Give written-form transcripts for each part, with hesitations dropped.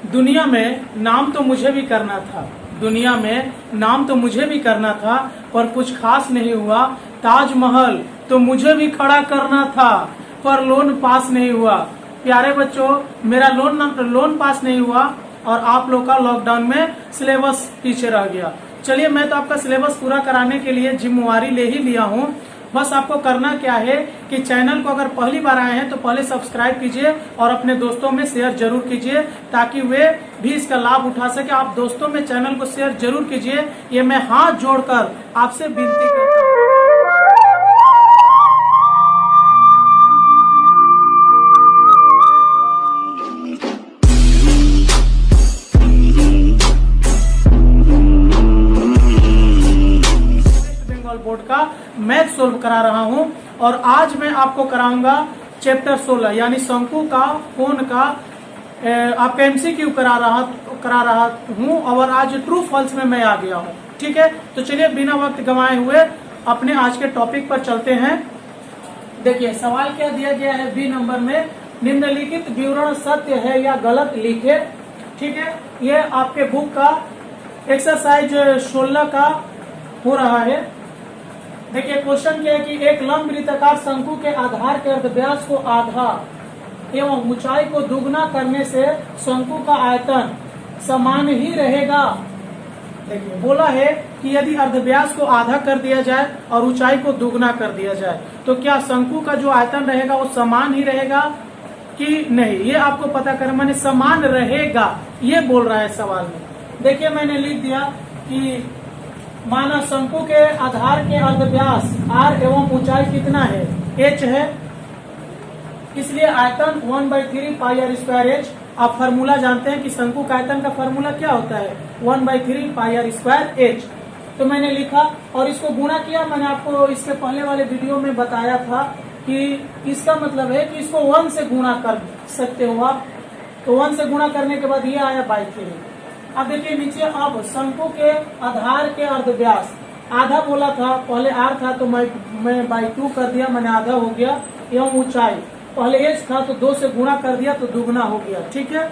दुनिया में नाम तो मुझे भी करना था, दुनिया में नाम तो मुझे भी करना था, पर कुछ खास नहीं हुआ। ताजमहल तो मुझे भी खड़ा करना था, पर लोन पास नहीं हुआ। प्यारे बच्चों, मेरा लोन पास नहीं हुआ और आप लोग का लॉकडाउन में सिलेबस पीछे रह गया। चलिए, मैं तो आपका सिलेबस पूरा कराने के लिए जिम्मेवारी ले ही लिया हूँ। बस आपको करना क्या है कि चैनल को अगर पहली बार आए हैं तो पहले सब्सक्राइब कीजिए और अपने दोस्तों में शेयर जरूर कीजिए, ताकि वे भी इसका लाभ उठा सके। आप दोस्तों में चैनल को शेयर जरूर कीजिए, ये मैं हाथ जोड़कर आपसे विनती करता हूँ। बोर्ड का मैथ सोल्व करा रहा हूं और आज मैं आपको कराऊंगा चैप्टर 16 यानी शंकु का कोण का आपका एमसीक्यू करा रहा हूं और आज ट्रू फॉल्स में मैं आ गया हूं। ठीक है, तो चलिए बिना वक्त गंवाए हुए अपने आज के टॉपिक पर चलते हैं। देखिए, सवाल क्या दिया गया है बी नंबर में, निम्नलिखित विवरण सत्य है या गलत लिखे। ठीक है, ये आपके बुक का एक्सरसाइज 16 का हो रहा है। देखिए, क्वेश्चन क्या है कि एक लंब वृत्ताकार शंकु के आधार के अर्धव्यास को आधा एवं ऊंचाई को दुगना करने से शंकु का आयतन समान ही रहेगा। देखिए, बोला है कि यदि अर्धव्यास को आधा कर दिया जाए और ऊंचाई को दुगना कर दिया जाए तो क्या शंकु का जो आयतन रहेगा वो समान ही रहेगा कि नहीं, ये आपको पता करना। माने समान रहेगा ये बोल रहा है सवाल में। देखिए, मैंने लिख दिया कि माना शंकु के आधार के अर्धव्यास r एवं ऊंचाई कितना है, h है, इसलिए आयतन 1/3 पाई r स्क्वायर h। आप फार्मूला जानते हैं कि शंकु का आयतन का फार्मूला क्या होता है, 1/3 पाई r स्क्वायर h। तो मैंने लिखा और इसको गुणा किया। मैंने आपको इसके पहले वाले वीडियो में बताया था कि इसका मतलब है कि इसको 1 से गुणा कर सकते हो आप। तो 1 से गुणा करने के बाद ये आया 3। अब देखिए नीचे, अब शंकु के आधार के अर्धव्यास आधा बोला था, पहले r था तो मैं 2 कर दिया, मैंने आधा हो गया, एवं ऊंचाई पहले h था तो 2 से गुणा कर दिया तो दुगना हो गया। ठीक है,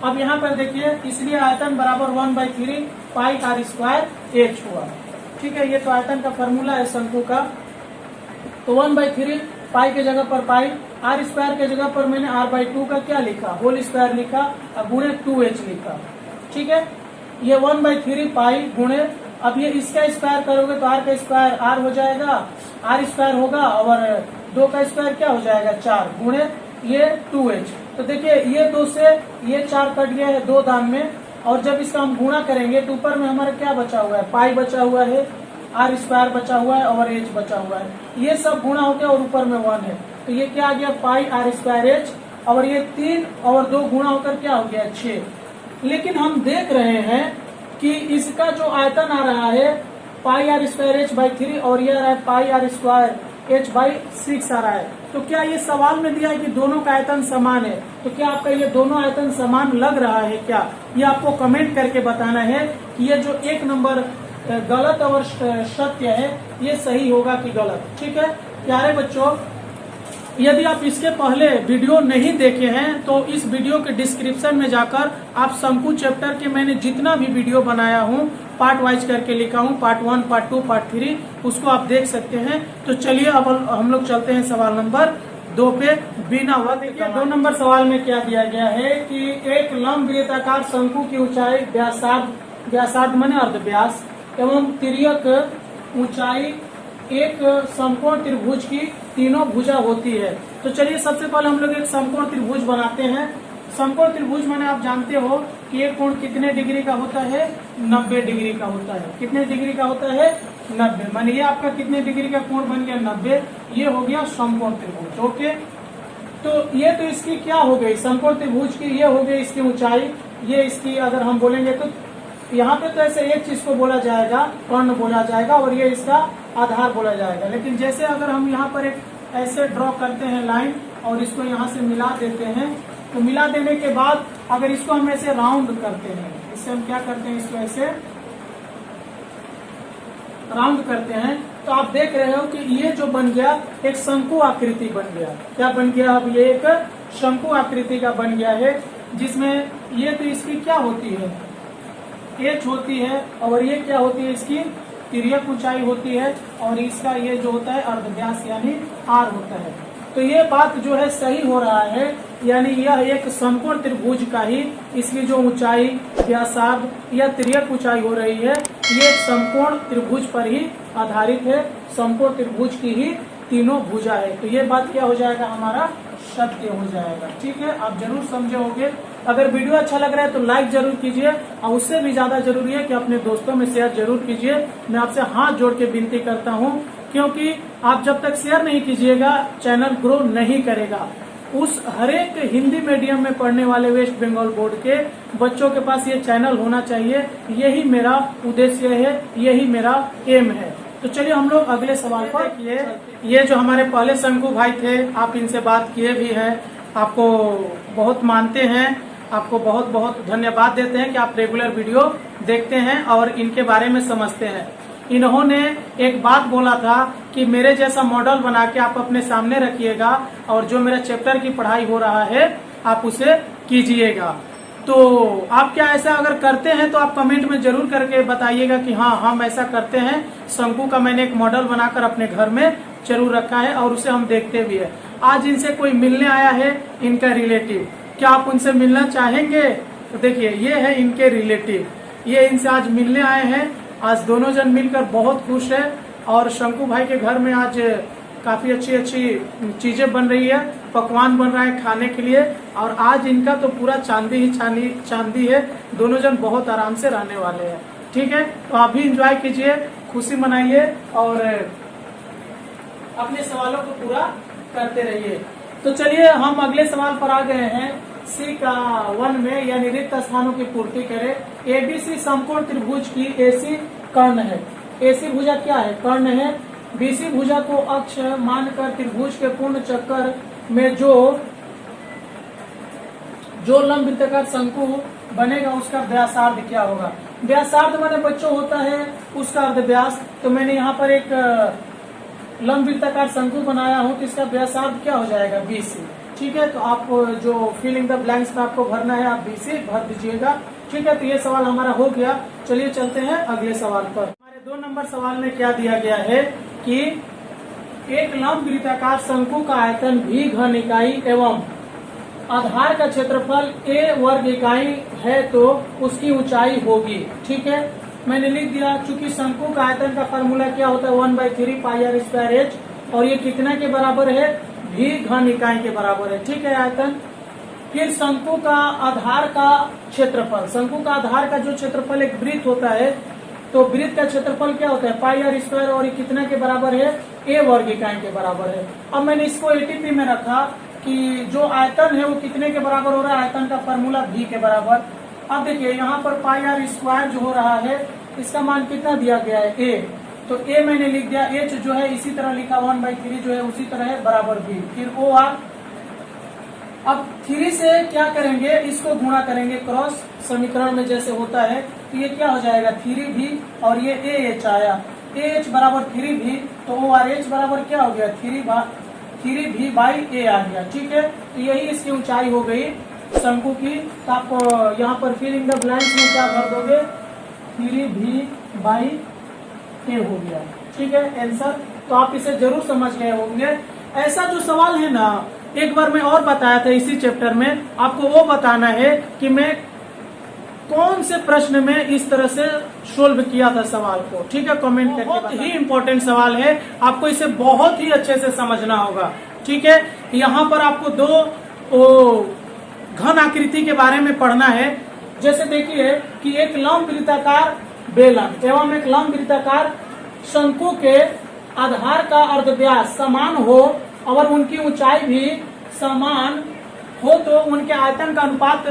अब यहाँ पर देखिए, इसलिए आयतन बराबर 1/3 पाई r स्क्वायर h हुआ। ठीक है, ये तो आयतन का फॉर्मूला है शंकु का। तो 1/3 पाई के जगह पर पाई, r स्क्वायर के जगह पर मैंने r/2 का क्या लिखा, होल स्क्वायर लिखा और गुणे 2h लिखा। ठीक है, ये 1/3 पाई गुणे, अब ये इसका स्क्वायर करोगे तो r का स्क्वायर r हो जाएगा, r स्क्वायर होगा और 2 का स्क्वायर क्या हो जाएगा 4 गुणे ये 2h। तो देखिए, ये 2 से ये 4 कट गया है 2 दान में, और जब इसका हम गुणा करेंगे तो ऊपर में हमारा क्या बचा हुआ है, पाई बचा हुआ है, r स्क्वायर बचा हुआ है और h बचा हुआ है। ये सब गुणा होकर और ऊपर में 1 है, तो ये क्या आ गया पाई r स्क्वायर h, और ये 3 और 2 गुणा होकर क्या हो गया 6। लेकिन हम देख रहे हैं कि इसका जो आयतन आ रहा है पाई r स्क्वायर h/3 और ये आ रहा है पाई r स्क्वायर h/6 आ रहा है। तो क्या ये सवाल में दिया है कि दोनों का आयतन समान है, तो क्या आपका ये दोनों आयतन समान लग रहा है क्या, ये आपको कमेंट करके बताना है कि ये जो 1 नंबर गलत और सत्य है ये सही होगा कि गलत। ठीक है प्यारे बच्चों, यदि आप इसके पहले वीडियो नहीं देखे हैं तो इस वीडियो के डिस्क्रिप्शन में जाकर आप शंकु चैप्टर के मैंने जितना भी वीडियो बनाया हूँ पार्ट वाइज करके लिखा हूँ, पार्ट 1, पार्ट 2, पार्ट 3, उसको आप देख सकते हैं। तो चलिए अब हम लोग चलते हैं सवाल नंबर 2 पे बिना वक्त। देखिए 2 नंबर सवाल में क्या दिया गया है कि एक लंब वृत्ताकार शंकु की ऊंचाई व्यासार्ध माने अर्धव्यास एवं तिर्यक ऊंचाई एक समकोण त्रिभुज की तीनों भुजा होती है। तो चलिए सबसे पहले हम लोग एक समकोण त्रिभुज बनाते हैं। समकोण त्रिभुज माने आप जानते हो कि एक कोण कितने डिग्री का होता है, 90 डिग्री का होता है। कितने डिग्री का होता है 90, माने ये आपका कितने डिग्री का कोण बन गया 90, ये हो गया समकोण त्रिभुज। ओके, तो ये तो इसकी क्या हो गई समकोण त्रिभुज की, ये हो गई इसकी ऊंचाई, ये इसकी अगर हम बोलेंगे तो यहाँ पे तो ऐसे एक चीज को बोला जाएगा कर्ण बोला जाएगा और ये इसका आधार बोला जाएगा। लेकिन जैसे अगर हम यहाँ पर एक ऐसे ड्रॉ करते हैं लाइन और इसको यहाँ से मिला देते हैं, तो मिला देने के बाद अगर इसको हम ऐसे राउंड करते हैं, इससे हम क्या करते हैं, इसको ऐसे राउंड करते हैं, तो आप देख रहे हो कि ये जो बन गया एक शंकु आकृति बन गया। क्या बन गया, अब ये एक शंकु आकृति का बन गया है। जिसमें ये तो इसकी क्या होती है, एच होती है, और ये क्या होती है, इसकी तिर्यक ऊंचाई होती है, और इसका ये जो होता है अर्धव्यास यानी आर होता है। तो ये बात जो है सही हो रहा है, यानी यह एक समकोण त्रिभुज का ही, इसकी जो ऊंचाई, व्यासार्ध या तिर्यक ऊंचाई हो रही है, ये समकोण त्रिभुज पर ही आधारित है। समकोण त्रिभुज की ही तीनों भुजा है। तो ये बात क्या हो जाएगा, हमारा सत्य हो जाएगा। ठीक है, आप जरूर समझे होंगे। अगर वीडियो अच्छा लग रहा है तो लाइक जरूर कीजिए, और उससे भी ज्यादा जरूरी है कि अपने दोस्तों में शेयर जरूर कीजिए। मैं आपसे हाथ जोड़ के विनती करता हूँ, क्योंकि आप जब तक शेयर नहीं कीजिएगा चैनल ग्रो नहीं करेगा। उस हरेक हिंदी मीडियम में पढ़ने वाले वेस्ट बंगाल बोर्ड के बच्चों के पास ये चैनल होना चाहिए। यही मेरा उद्देश्य है, यही मेरा एम है। तो चलिए हम लोग अगले सवाल पर। ये जो हमारे पहले शंकु भाई थे, आप इनसे बात किए भी हैं, आपको बहुत मानते हैं, आपको बहुत बहुत धन्यवाद देते हैं कि आप रेगुलर वीडियो देखते हैं और इनके बारे में समझते हैं। इन्होंने एक बात बोला था कि मेरे जैसा मॉडल बना के आप अपने सामने रखिएगा, और जो मेरा चैप्टर की पढ़ाई हो रहा है आप उसे कीजिएगा। तो आप क्या ऐसा अगर करते हैं तो आप कमेंट में जरूर करके बताइएगा कि हाँ हम ऐसा करते हैं। शंकु का मैंने एक मॉडल बनाकर अपने घर में जरूर रखा है और उसे हम देखते भी है। आज इनसे कोई मिलने आया है, इनका रिलेटिव, क्या आप उनसे मिलना चाहेंगे? तो देखिए ये है इनके रिलेटिव, ये इनसे आज मिलने आए हैं। आज दोनों जन मिलकर बहुत खुश है, और शंकु भाई के घर में आज काफी अच्छी अच्छी चीजें बन रही है, पकवान बन रहा है खाने के लिए, और आज इनका तो पूरा चांदी ही चांदी है। दोनों जन बहुत आराम से रहने वाले हैं। ठीक है, तो आप भी इंजॉय कीजिए, खुशी मनाइए और अपने सवालों को पूरा करते रहिए। तो चलिए हम अगले सवाल पर आ गए हैं। सी का 1 में, यानी रिक्त स्थानों की पूर्ति करें। एबीसी समकोण त्रिभुज की एसी कर्ण है। एसी भुजा क्या है, कर्ण है। बीसी भुजा को अक्ष मानकर त्रिभुज के पूर्ण चक्कर में जो लंब वृत्ताकार शंकु बनेगा उसका व्यासार्ध क्या होगा। व्यासार्ध माने बच्चों होता है उसका अर्धव्यास। तो मैंने यहाँ पर एक लंब वृत्ताकार शंकु बनाया हूँ, तो इसका व्यासार्ध क्या हो जाएगा, बीसी। ठीक है, तो आप जो फिल इन द ब्लैंक्स में आपको भरना है आप बीसी भर दीजिएगा। ठीक है, तो ये सवाल हमारा हो गया। चलिए चलते हैं अगले सवाल पर। हमारे 2 नंबर सवाल में क्या दिया गया है कि एक लंब वृत्ताकार शंकु का आयतन भी घन इकाई एवं आधार का क्षेत्रफल a वर्ग इकाई है तो उसकी ऊंचाई होगी। ठीक है, मैंने लिख दिया। चूंकि शंकु का आयतन का फार्मूला क्या होता है, 1/3 πr²h, और ये कितना के बराबर है, भी घन इकाई के बराबर है। ठीक है, आयतन। फिर शंकु का आधार का क्षेत्रफल, शंकु का आधार का जो क्षेत्रफल एक वृत्त होता है, तो वृत्त का क्षेत्रफल क्या होता है, πr², और ये कितना के बराबर है, a वर्ग इकाई के बराबर है। अब मैंने इसको एटीपी में रखा कि जो आयतन है वो कितने के बराबर हो रहा है, आयतन का फार्मूला v के बराबर। अब देखिए यहाँ पर πr² जो हो रहा है इसका मान कितना दिया गया है, a, तो a मैंने लिख दिया। h जो है इसी तरह लिखा, 1/3 जो है उसी तरह है, बराबर v। फिर OR। अब 3 से क्या करेंगे, इसको गुणा करेंगे क्रॉस समीकरण में जैसे होता है, तो ये क्या हो जाएगा, 3v, और ये AH आया, AH बराबर 3v, तो ORH बराबर क्या हो गया, 3v/a आ गया। ठीक है, तो यही इसकी ऊंचाई हो गई शंकु की। तो आप यहाँ पर फिल इन द ब्लैंक्स में क्या भर दोगे, 3v/a हो गया। ठीक है, आंसर। तो आप इसे जरूर समझ गए होंगे। ऐसा जो सवाल है ना, एक बार मैं और बताया था इसी चैप्टर में, आपको वो बताना है कि मैं कौन से प्रश्न में इस तरह से सोल्व किया था सवाल को। ठीक है, कमेंट करके। बहुत ही इम्पोर्टेंट सवाल है, आपको इसे बहुत ही अच्छे से समझना होगा। ठीक है, यहाँ पर आपको 2 घन आकृति के बारे में पढ़ना है। जैसे देखिए कि एक लंब वृत्ताकार बेलन एवं एक लंब वृत्ताकार शंकु के आधार का अर्धव्यास समान हो और उनकी ऊंचाई भी समान हो तो उनके आयतन का अनुपात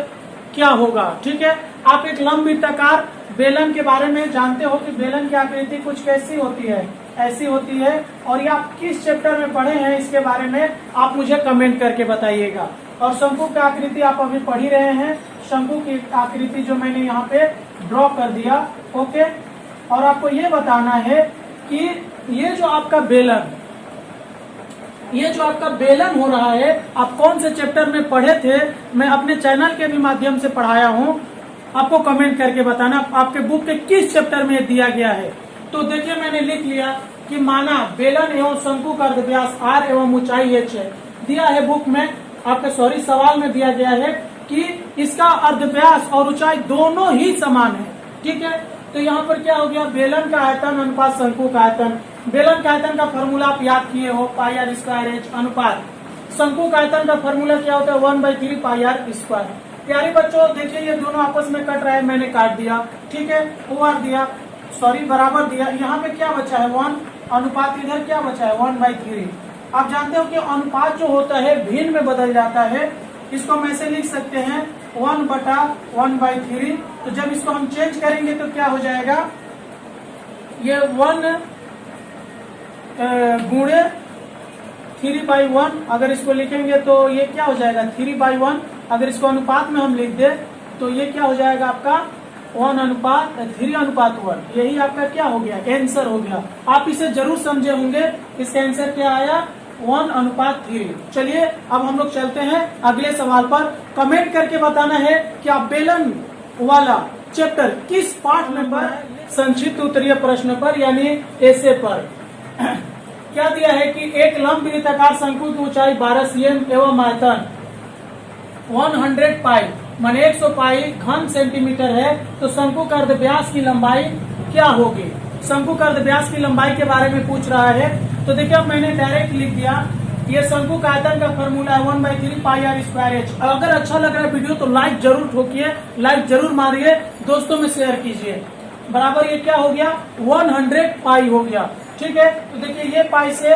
क्या होगा। ठीक है, आप एक लंब वृत्ताकार बेलन के बारे में जानते हो कि बेलन की आकृति कुछ कैसी होती है, ऐसी होती है। और ये आप किस चैप्टर में पढ़े हैं इसके बारे में आप मुझे कमेंट करके बताइएगा। और शंकु की आकृति आप अभी पढ़ ही रहे हैं, शंकु की आकृति जो मैंने यहाँ पे ड्रॉ कर दिया। ओके, और आपको ये बताना है कि ये जो आपका बेलन ये जो आपका बेलन हो रहा है, आप कौन से चैप्टर में पढ़े थे, मैं अपने चैनल के भी माध्यम से पढ़ाया हूँ, आपको कमेंट करके बताना आपके बुक के किस चैप्टर में दिया गया है। तो देखिए मैंने लिख लिया कि माना बेलन एवं शंकु का अर्धव्यास r एवं ऊंचाई h है, दिया है बुक में आपके सवाल में दिया गया है कि इसका अर्धव्यास और ऊंचाई दोनों ही समान है। ठीक है, तो यहाँ पर क्या हो गया, बेलन का आयतन अनुपात शंकु का आयतन। बेलन का आयतन का फॉर्मूला आप याद किए हो, पाई आर स्क्वायर एच अनुपात शंकु का आयतन का फॉर्मूला क्या होता है, 1/3 पाई आर स्क्वायर। प्यारे बच्चों देखिए ये दोनों आपस में कट रहा है, मैंने काट दिया। ठीक है, ओवर दिया, सॉरी बराबर दिया। यहाँ पे क्या बचा है 1, अनुपात इधर क्या बचा है 1/3। आप जानते हो कि अनुपात जो होता है भिन्न में बदल जाता है, इसको हम ऐसे लिख सकते हैं 1/1/3। तो जब इसको हम चेंज करेंगे तो क्या हो जाएगा, ये 1 गुणे 3/1, अगर इसको लिखेंगे तो ये क्या हो जाएगा 3/1। अगर इसको अनुपात में हम लिख दे तो ये क्या हो जाएगा आपका 1:3:1। यही आपका क्या हो गया, आंसर हो गया। आप इसे जरूर समझे होंगे, इसका आंसर क्या आया 1:3। चलिए अब हम लोग चलते हैं अगले सवाल पर। कमेंट करके बताना है कि आप बेलन वाला चैप्टर किस पाठ में पर, संक्षिप्त उत्तरीय प्रश्न पर यानी ऐसे पर। क्या दिया है कि एक लंब वृत्ताकार शंकु की ऊंचाई 12 cm एवं आयतन 100 पाई माने 100 पाई घन सेंटीमीटर है, तो शंकु का अर्धव्यास की लंबाई क्या होगी। शंकु का अर्धव्यास की लंबाई के बारे में पूछ रहा है। तो देखिए अब मैंने डायरेक्ट लिख दिया, ये शंकु का आयतन का फॉर्मूला है 1/3 पाई आर स्क्वायर एच। अगर अच्छा लग रहा है वीडियो तो लाइक जरूर ठोकिए, लाइक जरूर मारिए, दोस्तों में शेयर कीजिए। बराबर ये क्या हो गया 100 पाई हो गया। ठीक है, तो देखिए ये पाई से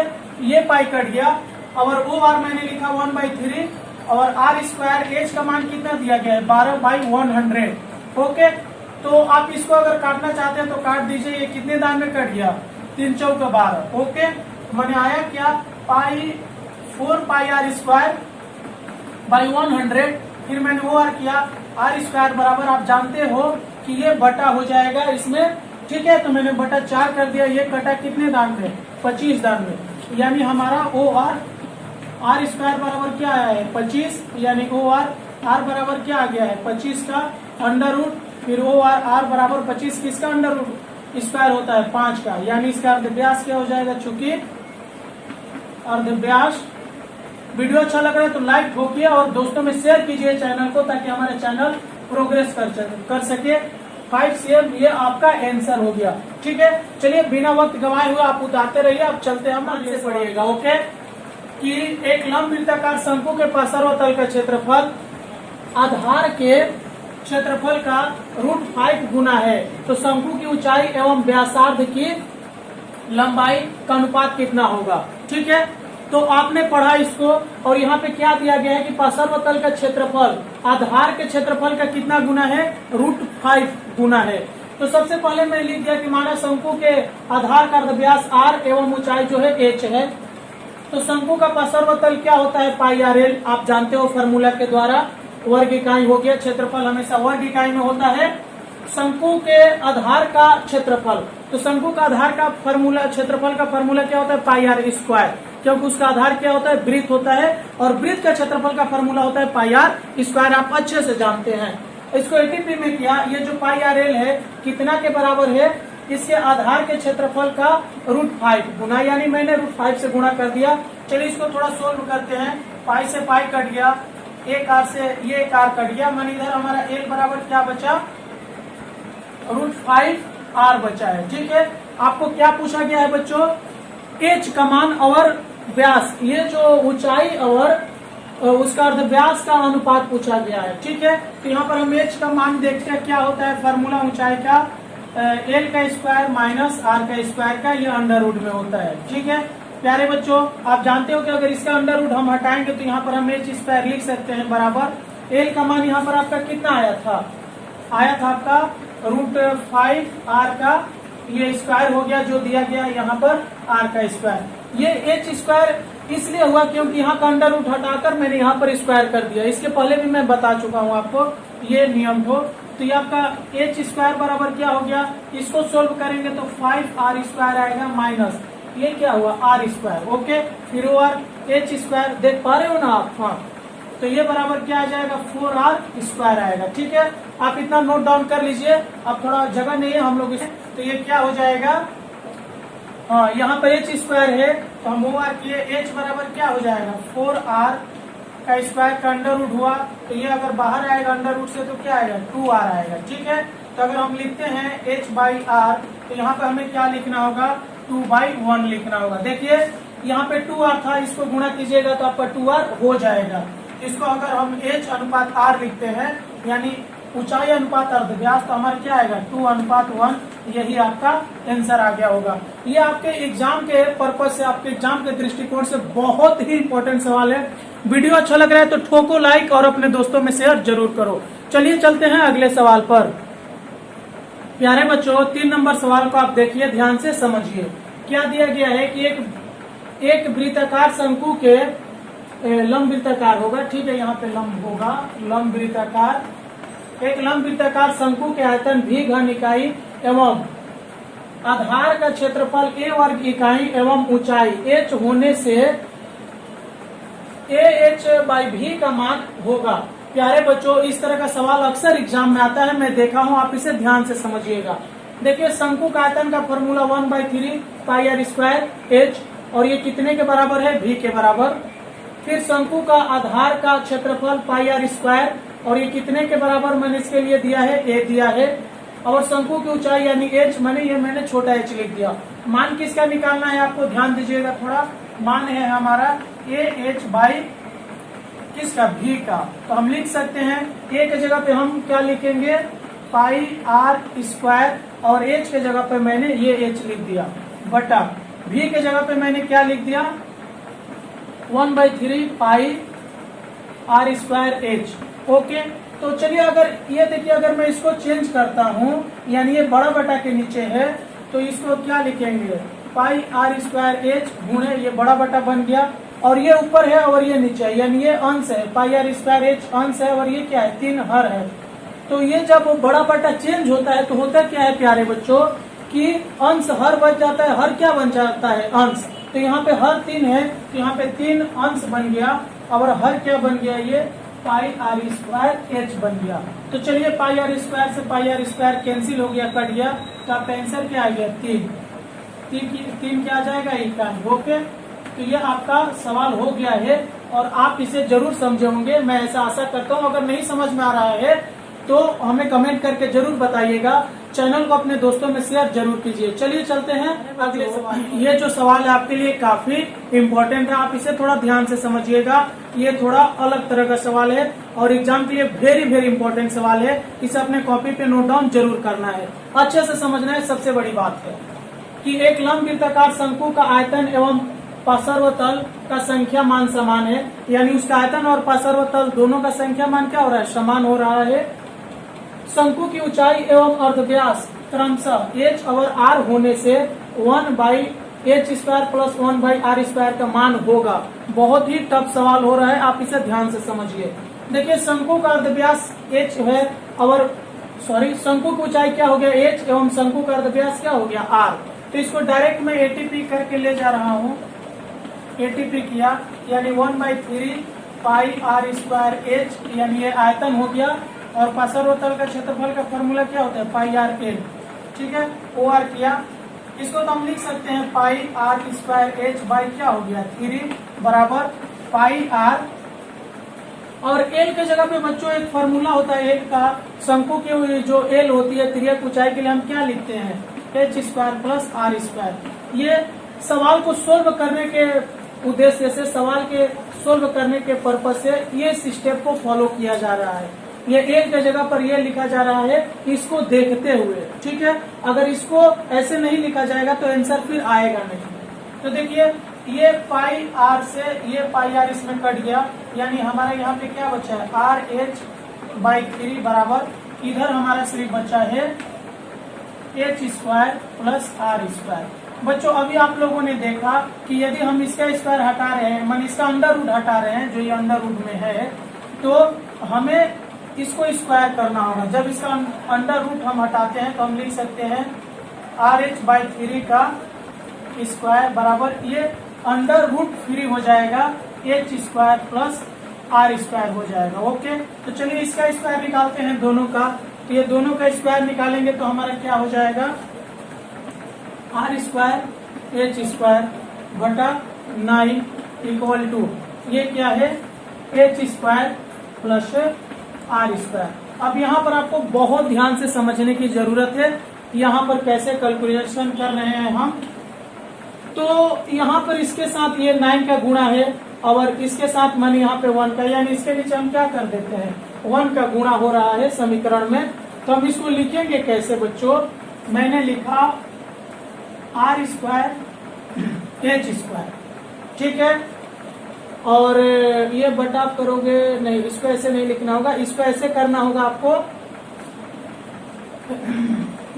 ये पाई कट गया और ओ आर मैंने लिखा 1/3 और आर स्क्वायर एच का मान कितना दिया गया है 12/100। ओके, तो आप इसको अगर काटना चाहते हैं तो काट दीजिए। ये कितने दान में कट गया 3 चौक 12। ओके, मैंने आया क्या पाई 4 पाई आर स्क्वायर बाई 100। फिर मैंने वो आर किया आर स्क्वायर बराबर, आप जानते हो कि ये बटा हो जाएगा इसमें। ठीक है, तो मैंने बटा 4 कर दिया। ये कटा कितने दान में 25 दान में, यानी हमारा ओ आर स्क्वायर बराबर क्या आया है 25, यानी ओ आर बराबर क्या आ गया है 25 का अंडर रूट, फिर ओ आर बराबर 25 किसका अंडर रूट स्क्वायर होता है 5 का, यानी इसका अर्धव्यास क्या हो जाएगा, चूंकि अर्धव्यास। वीडियो अच्छा लग रहा है तो लाइक ठोकिए और दोस्तों में शेयर कीजिए चैनल को, ताकि हमारे चैनल प्रोग्रेस कर सके। 5 cm ये आपका आंसर हो गया। ठीक है, चलिए बिना वक्त गवाए हुए आप उतारते रहिए। अब चलते हम आगे पढ़िएगा। ओके, कि एक लंब वृत्ताकार शंकु के पार्श्व तल का क्षेत्रफल आधार के क्षेत्रफल का √5 गुना है, तो शंकु की ऊंचाई एवं व्यासार्ध की लंबाई का अनुपात कितना होगा। ठीक है, तो आपने पढ़ा इसको, और यहाँ पे क्या दिया गया है कि पार्श्व तल का क्षेत्रफल आधार के क्षेत्रफल का कितना गुना है √5 गुना है। तो सबसे पहले मैं लिख दिया कि माना शंकु के आधार का अर्धव्यास r एवं ऊंचाई जो है h है, तो शंकु का पार्श्व तल क्या होता है पाई आर एल, आप जानते हो फॉर्मूला के द्वारा, वर्ग इकाई हो गया। क्षेत्रफल हमेशा वर्ग इकाई में होता है। शंकु के आधार का क्षेत्रफल, तो शंकु का आधार का फॉर्मूला, क्षेत्रफल का फॉर्मूला क्या होता है पाई आर स्क्वायर, क्योंकि उसका आधार क्या होता है वृत्त होता है, और वृत्त का क्षेत्रफल का फॉर्मूला होता है पाई आर स्क्वायर, आप अच्छे से जानते हैं। इसको एटीपी में किया, ये जो पाई आर एल है कितना के बराबर है, इसके आधार के क्षेत्रफल का √5 गुना, यानी मैंने √5 से गुणा कर दिया। चलिए इसको थोड़ा सोल्व करते हैं। पाई से पाई कट गया, एक आर से ये एक आर कट गया, मान इधर हमारा एल बराबर क्या बचा √5r बचा है। ठीक है, आपको क्या पूछा गया है बच्चों, एच का मान और व्यास, ये जो ऊंचाई और उसका अर्धव्यास का अनुपात पूछा गया है। ठीक है, तो यहाँ पर हम एच का मान देखते हैं क्या होता है, फार्मूला ऊंचाई का एल का स्क्वायर माइनस आर का स्क्वायर का, ये अंडर रूट में होता है। ठीक है प्यारे बच्चों, आप जानते हो कि अगर इसका अंडर रूट हम हटाएंगे तो यहाँ पर हम एच स्क्वायर लिख सकते हैं बराबर एल का मान यहाँ पर आपका कितना आया था आपका √5r का ये स्क्वायर हो गया, जो दिया गया यहाँ पर r का स्क्वायर। ये एच स्क्वायर इसलिए हुआ क्योंकि यहाँ का अंडर रूट हटाकर मैंने यहाँ पर स्क्वायर कर दिया। इसके पहले भी मैं बता चुका हूँ आपको, ये नियम हो। तो ये आपका एच स्क्वायर बराबर क्या हो गया, इसको सोल्व करेंगे तो 5r स्क्वायर आएगा माइनस ये क्या हुआ r स्क्वायर। ओके, फिर ओवर एच स्क्वायर, देख पा रहे हो ना आप? हाँ, तो ये बराबर क्या आ जाएगा? 4r स्क्वायर आएगा। ठीक है, आप इतना नोट डाउन कर लीजिए, अब थोड़ा जगह नहीं है हम लोग इसे, तो ये क्या हो जाएगा? हाँ, यहाँ पर एच स्क्वायर है तो हम ओवर किए, एच बराबर क्या हो जाएगा? 4r का स्क्वायर का अंडर रूट हुआ, तो ये अगर बाहर आएगा अंडर रूट से तो क्या आएगा? 2r आएगा। ठीक है, तो अगर हम लिखते हैं h बाई r, तो यहाँ पे हमें क्या लिखना होगा? 2/1 लिखना होगा। देखिए यहाँ पे 2r था, इसको गुणा कीजिएगा तो आपका 2r हो जाएगा। इसको अगर हम h अनुपात r लिखते हैं, यानी ऊंचाई अनुपात अर्धव्यास, तो हमारा क्या आएगा? 2:1। यही आपका आंसर आ गया होगा। ये आपके एग्जाम के पर्पज से, आपके एग्जाम के दृष्टिकोण से बहुत ही इंपॉर्टेंट सवाल है। वीडियो अच्छा लग रहा है तो ठोको लाइक और अपने दोस्तों में शेयर जरूर करो। चलिए चलते हैं अगले सवाल पर। प्यारे बच्चों, 3 नंबर सवाल को आप देखिए, ध्यान से समझिए। क्या दिया गया है कि एक वृत्ताकार शंकु के लंब वृत्ताकार होगा। ठीक है, यहाँ पे लंब होगा, लंब वृत्ताकार, एक लंब वृत्ताकार शंकु के आयतन v घन इकाई एवं आधार का क्षेत्रफल a वर्ग इकाई एवं ऊंचाई h होने से ah/v का मान होगा। प्यारे बच्चों, इस तरह का सवाल अक्सर एग्जाम में आता है, मैं देखा हूं, आप इसे ध्यान से समझिएगा। देखिए, शंकु का आयतन का formula 1/3 pi r square h, और ये कितने के बराबर है? v के बराबर। फिर शंकु का आधार का क्षेत्रफल पाई आर स्क्वायर, और ये कितने के बराबर मैंने इसके लिए दिया है? a दिया है। और शंकु की ऊंचाई यानी h, मैंने छोटा h लिख दिया। मान किसका निकालना है आपको? ध्यान दीजिएगा थोड़ा। मान है हमारा ah बाई किसका? v का। तो हम लिख सकते हैं a के जगह पे हम क्या लिखेंगे? पाई आर स्क्वायर, और h के जगह पे मैंने ये h लिख दिया, बटा v के जगह पे मैंने क्या लिख दिया? 1/3 pi r square h। Okay, तो चलिए अगर ये देखिए, अगर मैं इसको चेंज करता हूँ, यानी ये बड़ा बटा के नीचे है, तो इसको क्या लिखेंगे? पाई आर स्क्वायर h गुणे, ये बड़ा बटा बन गया, और ये ऊपर है और ये नीचे है, यानी ये अंश है, पाई आर स्क्वायर h अंश है, और ये क्या है? 3 हर है। तो ये जब बड़ा बटा चेंज होता है तो होता क्या है प्यारे बच्चों, कि अंश हर बच जाता है, हर क्या बन जाता है? अंश। तो यहाँ पे हर 3 है, तो यहाँ पे 3 अंश बन गया, और हर क्या बन गया? ये पाई आर स्क्वायर h बन गया। तो चलिए, पाई आर स्क्वायर से पाई आर स्क्वायर कैंसिल हो गया, कट गया, तो आपका आंसर क्या आ गया? 3 क्या आ जाएगा? इकाई। ओके, तो ये आपका सवाल हो गया है, और आप इसे जरूर समझे होंगे, मैं ऐसा आशा करता हूँ। अगर नहीं समझ में आ रहा है तो हमें कमेंट करके जरूर बताइएगा। चैनल को अपने दोस्तों में शेयर जरूर कीजिए। चलिए चलते हैं अगले सवाल। ये जो सवाल है आपके लिए काफी इम्पोर्टेंट है, आप इसे थोड़ा ध्यान से समझिएगा। ये थोड़ा अलग तरह का सवाल है और एग्जाम के लिए वेरी वेरी इंपॉर्टेंट सवाल है। इसे अपने कॉपी पे नोट डाउन जरूर करना है, अच्छे से समझना है। सबसे बड़ी बात है कि एक लंब वृत्ताकार शंकु का आयतन एवं पार्श्वतल का संख्या मान समान है, यानी उसका आयतन और पार्श्वतल दोनों का संख्या मान क्या हो रहा है? समान हो रहा है। शंकु की ऊंचाई एवं अर्धव्यास क्रमशः h और r होने से 1/h² प्लस 1/r² का मान होगा। बहुत ही टफ सवाल हो रहा है, आप इसे ध्यान से समझिए। देखिए, शंकु का अर्धव्यास h है, और शंकु की ऊंचाई क्या हो गया? h, एवं शंकु का अर्धव्यास क्या हो गया? r। तो इसको डायरेक्ट मैं ATP करके ले जा रहा हूँ। ATP किया, यानी 1/3 पाई आर स्क्वायर h, यानी ये आयतन हो गया, और पार्श्वतल का क्षेत्रफल का फॉर्मूला क्या होता है? पाई आर एल। ठीक है, OR किया, इसको तो हम लिख सकते हैं पाई आर स्क्वायर h बाई क्या हो गया? 3 बराबर पाई आर, और एल के जगह पे बच्चों एक फॉर्मूला होता है एल का। शंकु की जो एल होती है तिर्यक ऊंचाई के लिए हम क्या लिखते हैं? h² plus r²। ये सवाल को सोल्व करने के उद्देश्य से, सवाल के सोल्व करने के पर्पज से ये स्टेप को फॉलो किया जा रहा है। ये एल के जगह पर ये लिखा जा रहा है इसको देखते हुए। ठीक है, अगर इसको ऐसे नहीं लिखा जाएगा तो आंसर फिर आएगा नहीं। तो देखिए, ये पाई आर से ये पाई आर इसमें कट गया, यानी हमारा यहाँ पे क्या बचा है? RH/3 बराबर, इधर हमारा सिर्फ बचा है h² प्लस r²। बच्चों, अभी आप लोगों ने देखा कि यदि हम इसका स्क्वायर हटा रहे हैं, मान इसका अंडर रूट हटा रहे हैं, जो ये अंडर रूट में है, तो हमें इसको स्क्वायर करना होगा। जब इसका अंडर रूट हम हटाते हैं तो हम लिख सकते हैं RH/3 का स्क्वायर बराबर, ये अंडर रूट फ्री हो जाएगा h square plus r square हो जाएगा। ओके, तो चलिए इसका स्क्वायर निकालते हैं दोनों का। तो ये दोनों का स्क्वायर निकालेंगे तो हमारा क्या हो जाएगा, आर स्क्वायर एच स्क्वायर बटा 9 इक्वल टू ये क्या है h square plus r square. अब यहाँ पर आपको बहुत ध्यान से समझने की जरूरत है, यहाँ पर कैसे कैलकुलेशन कर रहे हैं हम। तो यहाँ पर इसके साथ ये 9 का गुणा है और इसके साथ मान यहाँ पे 1 का, यानी इसके नीचे हम क्या कर देते हैं 1 का गुणा हो रहा है समीकरण में। तो हम इसको लिखेंगे कैसे बच्चों, मैंने लिखा आर स्क्वायर एच स्क्वायर, ठीक है, और ये बटा करोगे नहीं, इसको ऐसे नहीं लिखना होगा, इसको ऐसे करना होगा आपको।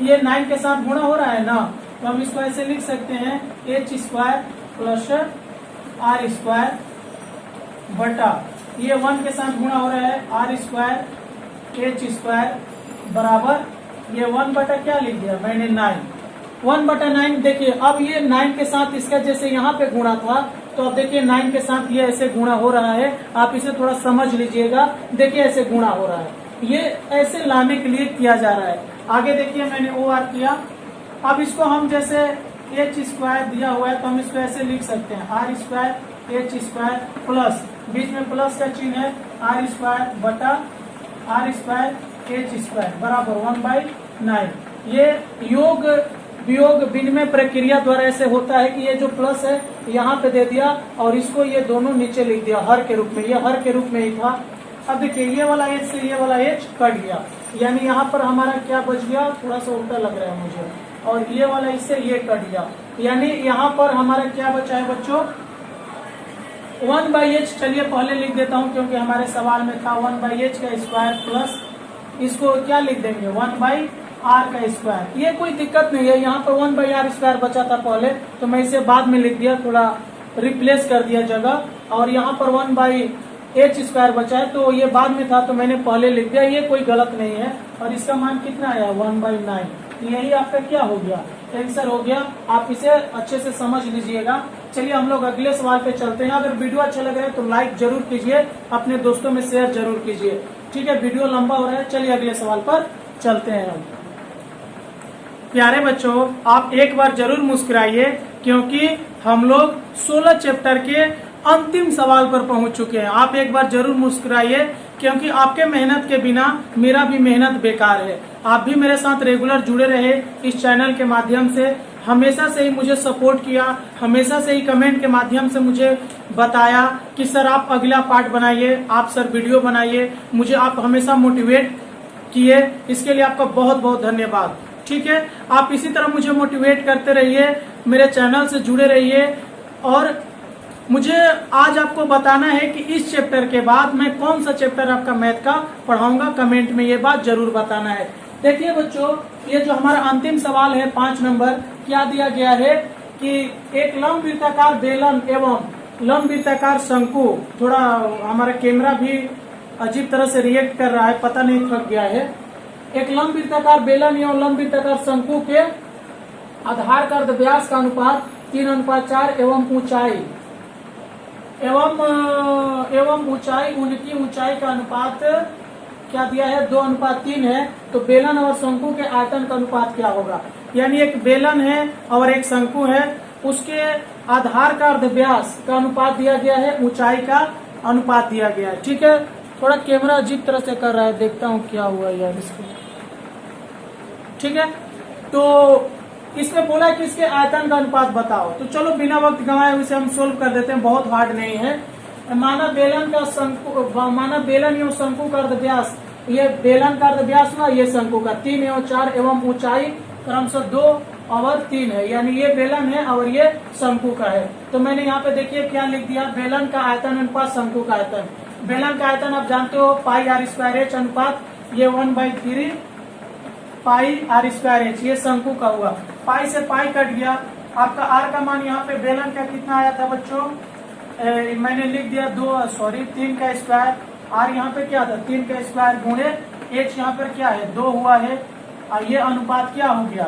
ये 9 के साथ गुणा हो रहा है ना, तो हम इसको ऐसे लिख सकते हैं h square plus r square बटा ये 1 के साथ गुणा हो रहा है आर स्क्वायर एच स्क्वायर बराबर ये 1 बटा क्या लिख दिया मैंने 9, 1 बटा 9। देखिए अब ये 9 के साथ इसका जैसे यहाँ पे गुणा था, तो अब देखिए 9 के साथ ये ऐसे गुणा हो रहा है, आप इसे थोड़ा समझ लीजिएगा। देखिए ऐसे गुणा हो रहा है, ये ऐसे लाने के लिए किया जा रहा है। आगे देखिए मैंने ओ आर किया। अब इसको हम जैसे एच स्क्वायर दिया हुआ है तो हम इसको ऐसे लिख सकते हैं R square H square plus बीच में प्लस का चिन्ह है आर स्क्वायर बटा आर स्क्वायर एच स्क्वायर बराबर 1/9। ये योग वियोग विनिमय प्रक्रिया द्वारा ऐसे होता है कि ये जो प्लस है यहाँ पे दे दिया और इसको ये दोनों नीचे लिख दिया हर के रूप में, ये हर के रूप में ही था। अब देखिए ये वाला एच से ये वाला एच कट गया, यानी यहाँ पर हमारा क्या बच गया, थोड़ा सा उल्टा लग रहा है मुझे, और ये वाला इससे ये कट गया, यानी यहाँ पर हमारा क्या बचा है बच्चों 1/h। चलिए पहले लिख देता हूँ क्योंकि हमारे सवाल में था 1/h का स्क्वायर प्लस इसको क्या लिख देंगे 1/r का स्क्वायर। ये कोई दिक्कत नहीं है, यहाँ पर 1/r स्क्वायर बचा था पहले, तो मैं इसे बाद में लिख दिया, थोड़ा रिप्लेस कर दिया जगह, और यहाँ पर 1/h स्क्वायर बचा है तो ये बाद में था तो मैंने पहले लिख दिया, ये कोई गलत नहीं है। और इसका मान कितना आया 1/9, यही आपका क्या हो गया आंसर हो गया। आप इसे अच्छे से समझ लीजिएगा। चलिए हम लोग अगले सवाल पे चलते हैं। अगर वीडियो अच्छा लग रहा है तो लाइक जरूर कीजिए, अपने दोस्तों में शेयर जरूर कीजिए, ठीक है। वीडियो लंबा हो रहा है, चलिए अगले सवाल पर चलते हैं हम। प्यारे बच्चों आप एक बार जरूर मुस्कुराइए क्योंकि हम लोग 16 चैप्टर के अंतिम सवाल पर पहुंच चुके हैं। आप एक बार जरूर मुस्कुराइए क्योंकि आपके मेहनत के बिना मेरा भी मेहनत बेकार है। आप भी मेरे साथ रेगुलर जुड़े रहे इस चैनल के माध्यम से, हमेशा से ही मुझे सपोर्ट किया, हमेशा से ही कमेंट के माध्यम से मुझे बताया कि सर आप अगला पार्ट बनाइए, आप सर वीडियो बनाइए, मुझे आप हमेशा मोटिवेट किए, इसके लिए आपका बहुत बहुत धन्यवाद, ठीक है। आप इसी तरह मुझे मोटिवेट करते रहिए, मेरे चैनल से जुड़े रहिए। और मुझे आज आपको बताना है कि इस चैप्टर के बाद मैं कौन सा चैप्टर आपका मैथ का पढ़ाऊंगा, कमेंट में ये बात जरूर बताना है। देखिए बच्चों ये जो हमारा अंतिम सवाल है 5 नंबर, क्या दिया गया है कि एक लंब वृत्ताकार बेलन एवं लंब वृत्ताकार शंकु, थोड़ा हमारा कैमरा भी अजीब तरह से रिएक्ट कर रहा है, पता नहीं थक गया है। एक लंब वृत्ताकार बेलन एवं लंब वृत्ताकार शंकु के आधार का व्यास का अनुपात 3:4 एवं ऊंचाई उनकी ऊंचाई का अनुपात क्या दिया है 2:3 है। तो बेलन और शंकु के आयतन का अनुपात क्या होगा, यानी एक बेलन है और एक शंकु है, उसके आधार का अर्धव्यास का अनुपात दिया गया है, ऊंचाई का अनुपात दिया गया है, ठीक है। थोड़ा कैमरा अजीब तरह से कर रहा है, देखता हूँ क्या हुआ यार इसको, ठीक है। तो इसमें बोला कि इसके आयतन का अनुपात बताओ, तो चलो बिना वक्त गंवाए इसे हम सोल्व कर देते हैं, बहुत हार्ड नहीं है। माना बेलन एवं शंकु का अर्धव्यास, ये बेलन का अर्धव्यास हुआ, ये शंकु का 3 एवं 4 एवं ऊंचाई क्रमशः 2/3 है, यानी ये बेलन है और ये शंकु का है। तो मैंने यहाँ पे देखिए क्या लिख दिया, बेलन का आयतन अनुपात शंकु का आयतन। बेलन का आयतन आप जानते हो πr² अनुपात, ये 1/3 πr²h, ये शंकु का हुआ। पाई से पाई कट गया, आपका आर का मान यहाँ पे बेलन का कितना आया था बच्चों, मैंने लिख दिया 3 का स्क्वायर, आर यहाँ पे क्या था 3 का स्क्वायर गुणे एच यहाँ पर क्या है 2 हुआ है, और ये अनुपात क्या हो गया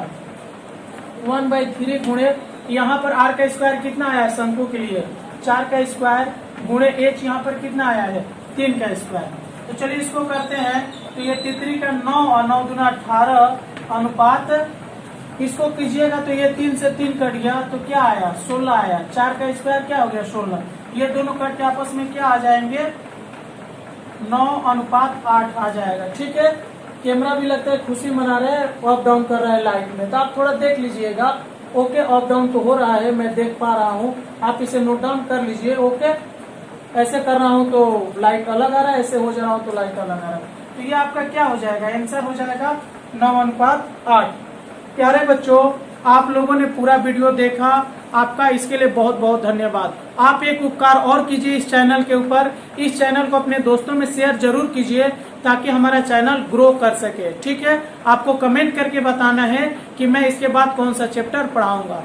1/3 गुणे यहाँ पर आर का स्क्वायर कितना आया है शंकु के लिए 4 का स्क्वायर गुणे h यहाँ पर कितना आया है 3 का स्क्वायर। तो चलिए इसको करते हैं। तो ये तितरी का 9 और 9 दूना 18 अनुपात इसको कीजिएगा तो ये 3 से 3 कट गया तो क्या आया 16 आया। 4 का स्क्वायर क्या हो गया 16। ये दोनों कट के आपस में क्या आ जाएंगे 9 अनुपात 8 आ जाएगा। ठीक है, कैमरा भी लगता है खुशी मना रहे हैं, अप डाउन कर रहा है लाइट में, तो आप थोड़ा देख लीजिएगा। ओके, अप डाउन तो हो रहा है, मैं देख पा रहा हूँ, आप इसे नोट डाउन कर लीजिए। ओके, ऐसे कर रहा हूँ तो लाइट अलग आ रहा है, ऐसे हो जा रहा हूँ तो लाइट अलग आ रहा है। तो ये आपका क्या हो जाएगा, आंसर हो जाएगा 9 अनुपात 8। प्यारे बच्चों, आप लोगों ने पूरा वीडियो देखा, आपका इसके लिए बहुत बहुत धन्यवाद। आप एक उपकार और कीजिए इस चैनल के ऊपर, इस चैनल को अपने दोस्तों में शेयर जरूर कीजिए ताकि हमारा चैनल ग्रो कर सके। ठीक है, आपको कमेंट करके बताना है कि मैं इसके बाद कौन सा चैप्टर पढ़ाऊंगा।